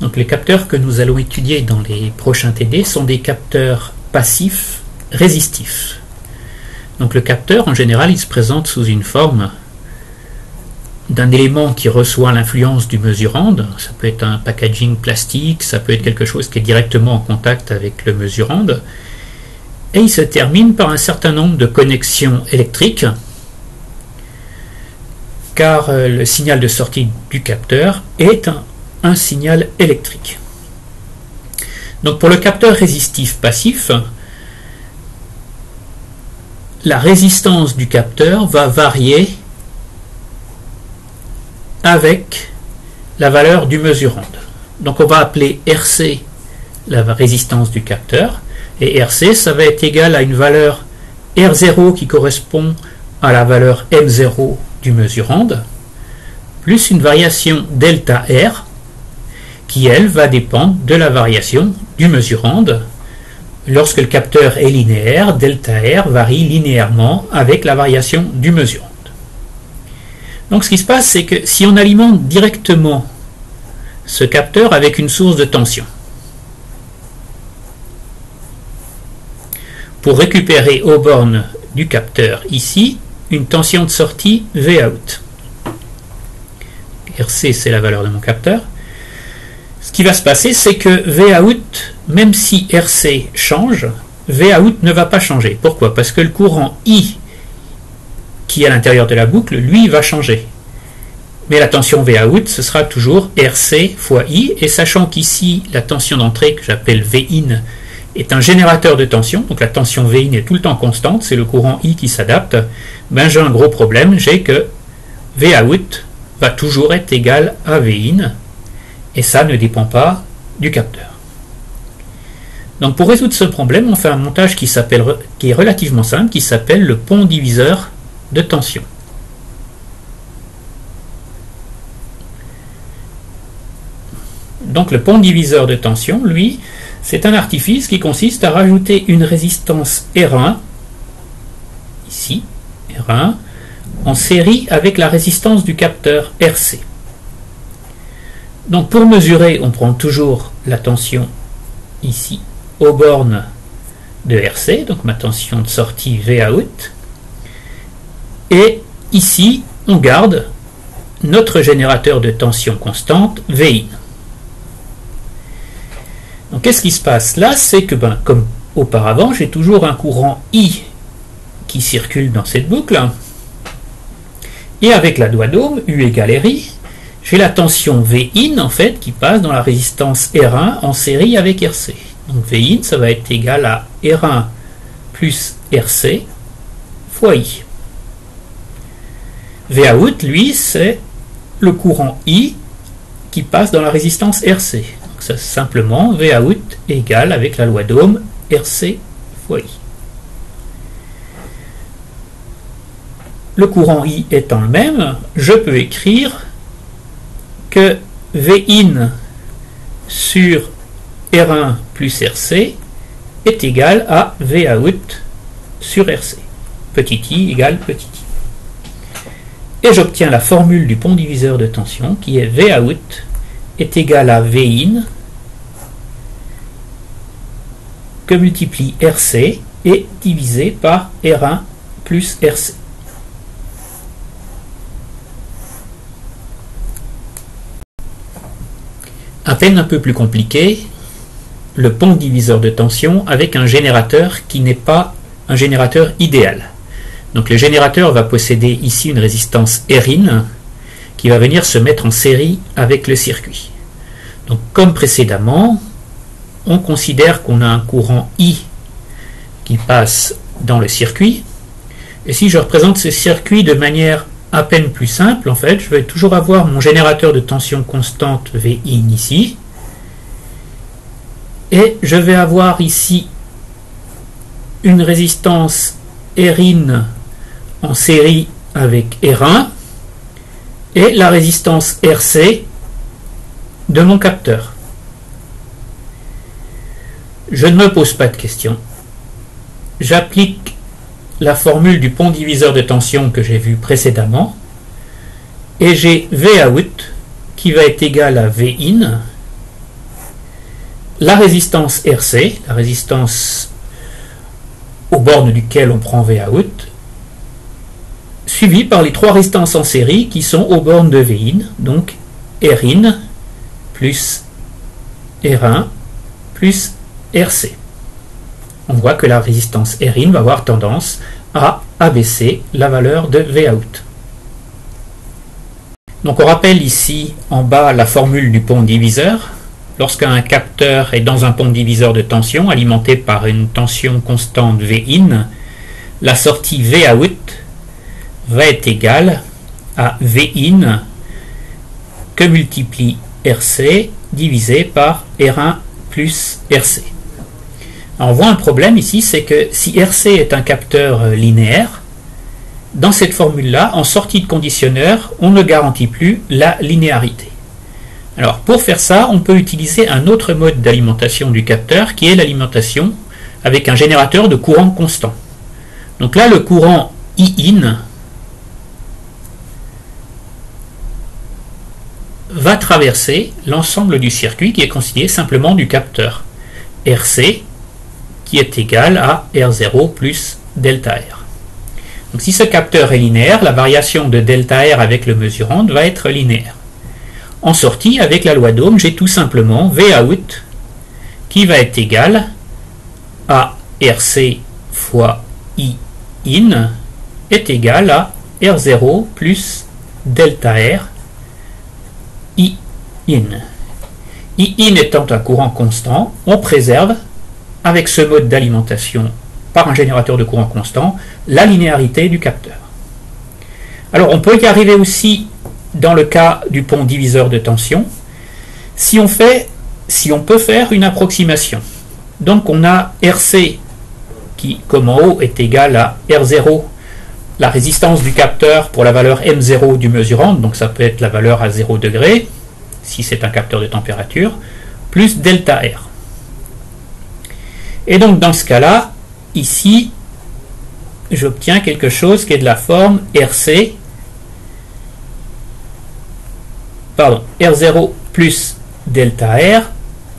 Donc les capteurs que nous allons étudier dans les prochains TD sont des capteurs passifs résistifs. Donc le capteur, en général, il se présente sous une forme d'un élément qui reçoit l'influence du mesurand. Ça peut être un packaging plastique, ça peut être quelque chose qui est directement en contact avec le mesurand. Et il se termine par un certain nombre de connexions électriques, car le signal de sortie du capteur est un signal électrique. Donc pour le capteur résistif passif, la résistance du capteur va varier avec la valeur du mesurand. Donc on va appeler RC la résistance du capteur, et RC ça va être égal à une valeur R0 qui correspond à la valeur M0 du mesurand, plus une variation delta R qui elle va dépendre de la variation du mesurand. Lorsque le capteur est linéaire, delta R varie linéairement avec la variation du mesurand. Donc ce qui se passe, c'est que si on alimente directement ce capteur avec une source de tension, pour récupérer aux bornes du capteur ici une tension de sortie Vout. RC c'est la valeur de mon capteur. Ce qui va se passer, c'est que Vout, même si RC change, Vout ne va pas changer. Pourquoi? Parce que le courant I qui est à l'intérieur de la boucle, lui, va changer. Mais la tension Vout, ce sera toujours RC fois I, et sachant qu'ici, la tension d'entrée, que j'appelle Vin, est un générateur de tension, donc la tension Vin est tout le temps constante, c'est le courant I qui s'adapte, ben j'ai un gros problème, j'ai que Vout va toujours être égal à Vin, et ça ne dépend pas du capteur. Donc pour résoudre ce problème, on fait un montage qui est relativement simple, qui s'appelle le pont diviseur de tension. Donc le pont diviseur de tension, lui, c'est un artifice qui consiste à rajouter une résistance R1, ici, R1, en série avec la résistance du capteur RC. Donc pour mesurer, on prend toujours la tension ici, aux bornes de RC, donc ma tension de sortie Vout, et ici, on garde notre générateur de tension constante, Vin. Donc qu'est-ce qui se passe là? C'est que, comme auparavant, j'ai toujours un courant I qui circule dans cette boucle, et avec la loi d'Ohm, U égale RI, j'ai la tension Vin, en fait, qui passe dans la résistance R1 en série avec RC. Donc Vin, ça va être égal à R1 plus RC fois I. Vout, lui, c'est le courant I qui passe dans la résistance RC. Donc c'est simplement Vout égale, avec la loi d'Ohm, RC fois I. Le courant I étant le même, je peux écrire que Vin sur R1 plus RC est égal à Vout sur RC. Petit i égale petit i. Et j'obtiens la formule du pont diviseur de tension qui est Vout est égal à Vin que multiplie RC et divisé par R1 plus RC. À peine un peu plus compliqué, le pont diviseur de tension avec un générateur qui n'est pas un générateur idéal. Donc le générateur va posséder ici une résistance Rin qui va venir se mettre en série avec le circuit. Donc comme précédemment, on considère qu'on a un courant I qui passe dans le circuit. Et si je représente ce circuit de manière à peine plus simple, en fait, je vais toujours avoir mon générateur de tension constante Vin ici. Et je vais avoir ici une résistance Rin en série avec R1 et la résistance RC de mon capteur. Je ne me pose pas de questions. J'applique la formule du pont diviseur de tension que j'ai vu précédemment et j'ai Vout qui va être égal à Vin la résistance RC, la résistance aux bornes duquel on prend Vout, suivie par les trois résistances en série qui sont aux bornes de Vin, donc Rin plus R1 plus RC. On voit que la résistance Rin va avoir tendance à abaisser la valeur de Vout. Donc on rappelle ici en bas la formule du pont diviseur. Lorsqu'un capteur est dans un pont diviseur de tension alimenté par une tension constante Vin, la sortie Vout va être égale à Vin que multiplie RC divisé par R1 plus RC. Alors on voit un problème ici, c'est que si RC est un capteur linéaire, dans cette formule-là, en sortie de conditionneur, on ne garantit plus la linéarité. Alors pour faire ça, on peut utiliser un autre mode d'alimentation du capteur qui est l'alimentation avec un générateur de courant constant. Donc là, le courant Iin va traverser l'ensemble du circuit qui est constitué simplement du capteur RC qui est égal à R0 plus delta R. Donc si ce capteur est linéaire, la variation de delta R avec le mesurant va être linéaire. En sortie, avec la loi d'Ohm, j'ai tout simplement Vout qui va être égal à RC fois Iin est égal à R0 plus delta R Iin. Iin étant un courant constant, on préserve, avec ce mode d'alimentation par un générateur de courant constant, la linéarité du capteur. Alors on peut y arriver aussi dans le cas du pont diviseur de tension, si on peut faire une approximation. Donc on a RC qui, comme en haut, est égal à R0, la résistance du capteur pour la valeur M0 du mesurant, donc ça peut être la valeur à 0 degré, si c'est un capteur de température, plus delta R. Et donc dans ce cas-là, ici, j'obtiens quelque chose qui est de la forme R0 plus delta R,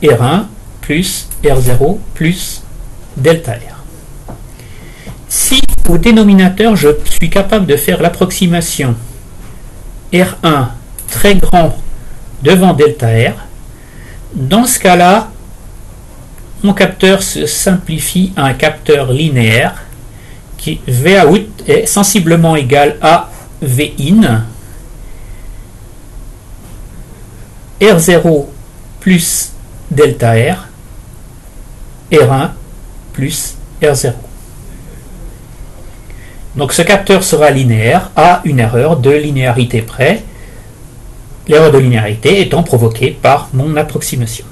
R1 plus R0 plus delta R. Si au dénominateur, je suis capable de faire l'approximation R1 très grand devant delta R, dans ce cas-là, mon capteur se simplifie à un capteur linéaire qui Vout est sensiblement égal à Vin R0 plus delta R R1 plus R0. Donc ce capteur sera linéaire à une erreur de linéarité près, l'erreur de linéarité étant provoquée par mon approximation.